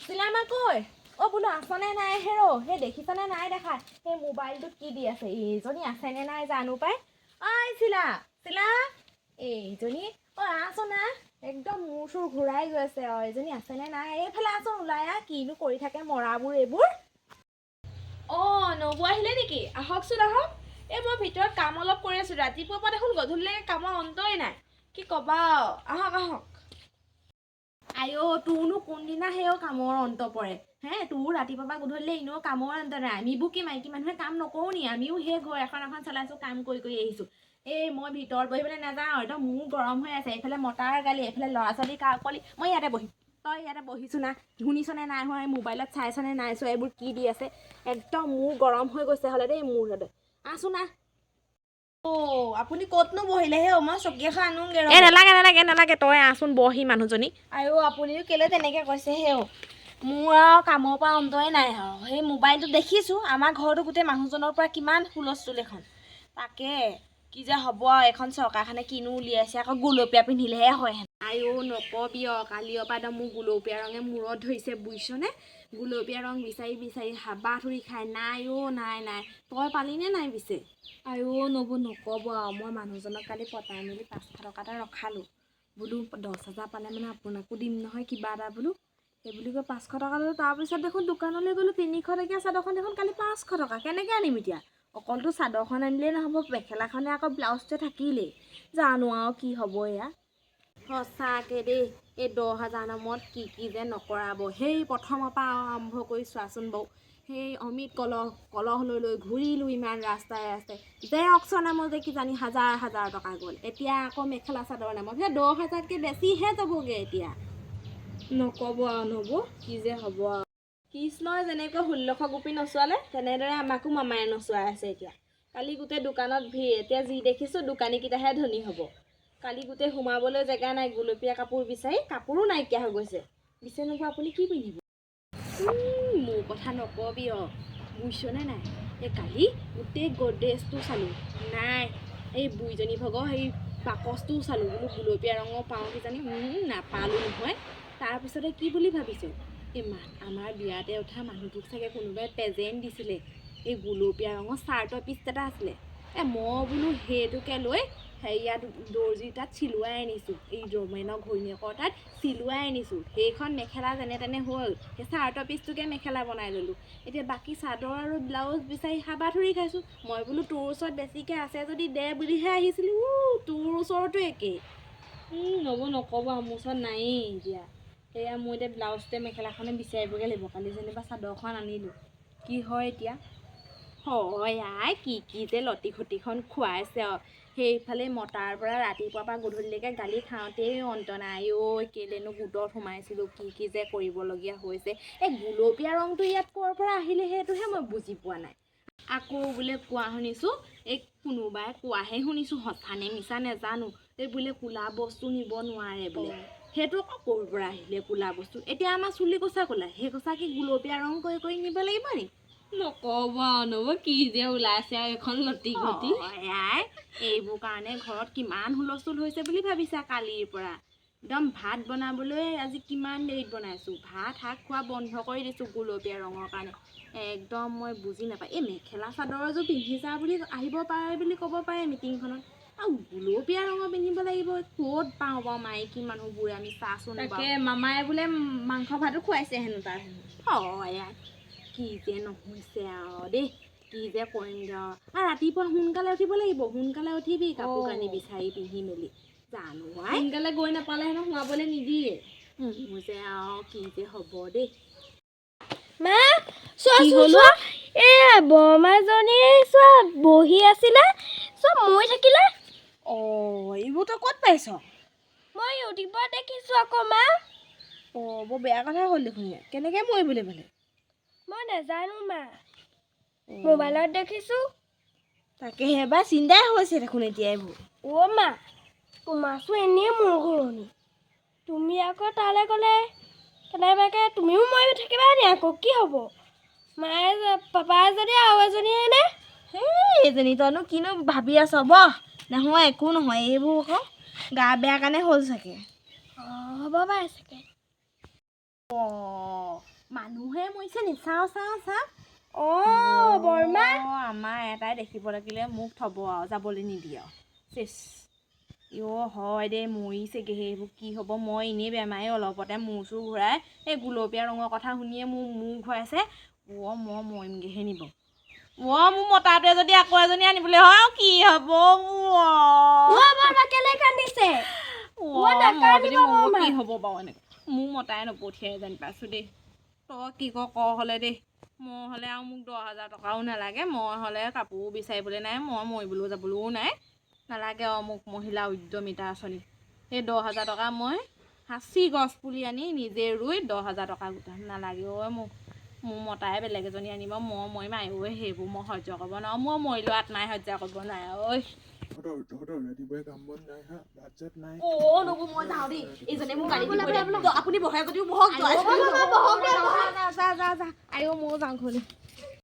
চিলামা কই অ বোলো আছনে নাই হেৰো হে দেখিছনে নাই দেখা হে মোবাইলটোত কি দি আছে এইজনী আছেনে নাই জানো পাই ঐ চিলা চিলা এইজনী অ আছনা একদম মূৰ চুৰ ঘূৰাই গৈ আছে অ এইজনী আছেনে নাই এইফালে আছোন ওলাই কিনো কৰি থাকে মৰাবোৰ এইবোৰ অ নবৌ আহিলে নেকি আহকচোন আহক এই মই ভিতৰত কাম অলপ কৰি আছো ৰাতিপুৱাৰ পৰা দেখোন গধূলিলৈকে কামৰ অন্তই নাই কি কবা আহক আহক আইও তোৰনো কোনদিনা সেও কামৰ অন্ত পৰে হে তোৰ ৰাতিপুৱা পৰা গধূলিলৈ এনেও কামৰ অন্ত নাই আমিবোৰ কি মাইকী মানুহে কাম নকৰো নি আমিও সেই ঘৰ এখন চলাইছো কাম কৰি আহিছো এই মই ভিতৰত বহিবলৈ নাযাওঁ একদম মোৰ গৰম হৈ আছে এইফালে মতাৰ গালি এইফালে ল'ৰা ছোৱালী কাকলি মই ইয়াতে বহিম তই ইয়াতে বহিছো না শুনিছনে নাই হোৱা মোবাইলত চাইছনে নাই চোৱা এইবোৰ কি দি আছে একদম মোৰ গৰম হৈ গৈছে হ'লে দেই মোৰ হতে আছো না অ আপুনি কতনো বহিলে হে মই চকী এখন আনোগে এ নালাগে তই আছোন বহি মানুহজনী আৰু আপুনিও কেলে তেনেকে কৈছে হেও মোৰ আৰু কামৰ পৰা অন্তই নাই আৰু সেই মোবাইলটো দেখিছো আমাৰ ঘৰতো গোটেই মানুহজনৰ পৰা কিমান হুলস্থুল এখন তাকে কি যে হ'ব আৰু এখন চৰকাৰখনে কিনো উলিয়াইছে আকৌ গুলপীয়া পিন্ধিলেহে হয় আইও নকবি কালিৰ পৰা একদম মোৰ গুলপীয়া ৰঙে মূৰত ধৰিছে বুজিছনে গুলপীয়া ৰং বিচাৰি হাবা ধৰি খাই নাই নাই তই পালিনে নাই পিছে আইও নকব আৰু মই মানুহজনক কালি পতাই মেলি 500 টকা এটা ৰখালো বোলো 10,000 পালে মানে আপোনাকো দিম নহয় কিবা এটা বোলো সেই বুলি কৈ 500 টকা ল'লো তাৰপিছত দেখোন দোকানলৈ গ'লো 300 টকীয়া চাদৰখন দেখোন কালি 500 টকা কেনেকৈ আনিম এতিয়া অকলটো চাদৰখন আনিলেই নহ'ব মেখেলাখনে আকৌ ব্লাউজটো থাকিলেই জানো আৰু কি হ'ব এয়া সঁচাকৈ দেই এই 10,000 নামত কি যে নকৰাব সেই প্ৰথমৰ পৰা আৰম্ভ কৰি চোৱাচোন বাৰু সেই অমিত কলহ লৈ ঘূৰিলোঁ ইমান ৰাস্তাই যে অকচৰ নামত যে কিজানি হাজাৰ টকা গ'ল এতিয়া আকৌ মেখেলা চাদৰ নামত সেই 10,000তকৈ বেছিহে যাবগৈ এতিয়া নক'ব আৰু নব কি যে হ'ব আৰু কৃষ্ণই যেনেকৈ 16 গোপী নচোৱালে তেনেদৰে আমাকো মামায়ে নচোৱাই আছে এতিয়া কালি গোটেই দোকানত ভিৰ এতিয়া যি দেখিছোঁ দোকানীকেইটাহে ধনী হ'ব কালি গোটেই সোমাবলৈ জেগা নাই গুলপীয়া কাপোৰ বিচাৰি কাপোৰো নাইকিয়া হৈ গৈছে বিচাৰি নোপোৱা আপুনি কি পিন্ধিব মোৰ কথা নকবি বুজিছনে নাই এই কালি গোটেই গডৰেজটো চালোঁ নাই এই বুঢ়ীজনী ভগৰ সেই বাকচটোও চালোঁ বোলো গুলপীয়া ৰঙৰ পাওঁ কিজানি নাপালোঁ নহয় তাৰপিছতে কি বুলি ভাবিছোঁ এই আমাৰ বিয়াতে উঠা মানুহটোক চাগে কোনোবাই প্ৰেজেণ্ট দিছিলে এই গুলপীয়া ৰঙৰ চাৰ্টৰ পিচ এটা আছিলে মই বোলো সেইটোকে লৈ ইয়াত দৰ্জি তাত চিলোৱাই আনিছোঁ এই ৰমেনৰ ঘৈণীয়েকৰ তাত চিলোৱাই আনিছোঁ সেইখন মেখেলা যেনে তেনে হ'ল সেই চাৰ্টৰ পিচটোকে মেখেলা বনাই ল'লোঁ এতিয়া বাকী চাদৰ আৰু ব্লাউজ বিচাৰি হাবা ধৰি খাইছোঁ মই বোলো তোৰ ওচৰত বেছিকৈ আছে যদি দে বুলিহে আহিছিলোঁ তোৰ ওচৰতো একেই নক'ব মোৰ ওচৰত নায়েই এতিয়া সেয়া মই এতিয়া ব্লাউজটোৱে মেখেলাখনে বিচাৰিবগৈ লাগিব কালি যেনিবা চাদৰখন আনিলোঁ কি হয় এতিয়া হয় আই কি যে লতি ঘটিখন খুৱাইছে সেইফালে মতাৰ পৰা ৰাতিপুৱাৰ পৰা গধূলিলৈকে গালি খাওঁতেই অন্ত নাই কেলেনো গোটত সোমাইছিলোঁ কি যে কৰিবলগীয়া হৈছে এই গুলপীয়া ৰংটো ইয়াত ক'ৰ পৰা আহিলে সেইটোহে মই বুজি পোৱা নাই আকৌ বোলে কোৱা শুনিছোঁ এই কোনোবাই কোৱাহে শুনিছোঁ সঁচানে মিছা নেজানো এই বোলে ক'লা বস্তু নিব নোৱাৰে বোলে সেইটো আকৌ ক'ৰ পৰা আহিলে ক'লা বস্তু এতিয়া আমাৰ চুলি কোচা ক'লা সেই কোচা কি গুলপীয়া ৰং কৰি নিব লাগিব নি নক'ব কি যে ওলাইছে আৰু এখন লতি ঘটি এইবোৰ কাৰণে ঘৰত কিমান হুলস্থুল হৈছে বুলি ভাবিছা কালিৰ পৰা একদম ভাত বনাবলৈ আজি কিমান দেৰিত বনাইছোঁ ভাত শাক খোৱা বন্ধ কৰি দিছোঁ গুলপীয়া ৰঙৰ কাৰণে একদম মই বুজি নাপায় এই মেখেলা চাদৰ এযোৰ পিন্ধিছা বুলি আহিব পাৰে বুলি ক'ব পাৰে মিটিংখনত আৰু গুলপীয়া ৰঙৰ পিন্ধিব লাগিব ক'ত পাওঁ বাৰু মাইকী মানুহবোৰে আমি চাচোন তাকে মামায়ে বোলে মাংস ভাতো খুৱাইছে হেনো তাৰ হয় কি যে নহৈছে আৰু দেই কি যে কৰিম আৰু ৰাতিপুৱা সোনকালে উঠিব লাগিব সোনকালে উঠিবি কাপোৰ কানি বিচাৰি পিন্ধি মেলি জানো সোনকালে গৈ নাপালে হেনো সোমাবলৈ নিদিয়ে যে আৰু কি যে হ'ব দেই মা চোৱা বৰমাজনী চোৱা বহি আছিলে চব মৰি থাকিলে এইবোৰ তই ক'ত পাইছ মই ইউটিউবত দেখিছোঁ আকৌ মা বৰ বেয়া কথা হ'ল দেখোন কেনেকৈ মৰিবলৈ পালে মই নাজানো মা মোবাইলত দেখিছোঁ তাকে এবাৰ চিন্তাই হৈছে দেখোন এতিয়া এইবোৰ মা তোমাৰচোন এনেই মোৰ ঘূৰণি তুমি আকৌ তালৈ গ'লে কেনেবাকৈ তুমিও মৰি থাকিবা নি আকৌ কি হ'ব মায়ে পাপাই যদি আৰু এজনীয়ে নে এইজনী তইনো কিনো ভাবি আছ নহয় একো নহয় এইবোৰ আকৌ গা বেয়া কাৰণে হ'ল চাগে হ'ব পাৰে চাগে মানুহে মৰিছে নি চাওঁ চাওঁ চাওঁ বৰমা আমাৰ এটাই দেখিব লাগিলে মোক থব আৰু যাবলৈ নিদিয়ে আৰু চেচ হয় দে মৰিছেগৈ সেইবোৰ কি হ'ব মই এনেই বেমাৰে অলপতে মূৰ চুৰ ঘূৰাই এই গুলপীয়া ৰঙৰ কথা শুনিয়ে মোৰ মূৰ ঘূৰাইছে মই মৰিমগৈহে নিব মোৰ মতাটোৱে যদি আকৌ এজনী আনিবলৈ হয় কি হ'ব কেলে কান্দিছে কি হ'ব বাৰু এনেকৈ মোৰ মতাই নপঠিয়াই যেন পাইছোঁ দেই তই কি ক হ'লে দেই মই হ'লে আৰু মোক 10,000 টকাও নালাগে মই হ'লে কাপোৰ বিচাৰিবলৈ নাই মই মৰিবলৈও যাবলৈও নাই নালাগে আৰু মোক মহিলা উদ্যমিতা আঁচনি সেই 10,000 টকা মই সাঁচি গছ পুলি আনি নিজে ৰুই 10,000 টকা গোটাম নালাগে মোক মোৰ মতাই বেলেগ এজনী আনিব মই মৰিম সেইবোৰ মই সহ্য কৰিব নোৱাৰোঁ মই মৰিলেও আত্মাই সহ্য কৰিব নোৱাৰে আপুনি বহে যদিও বহক ময়ো যাওঁ ঘৰলৈ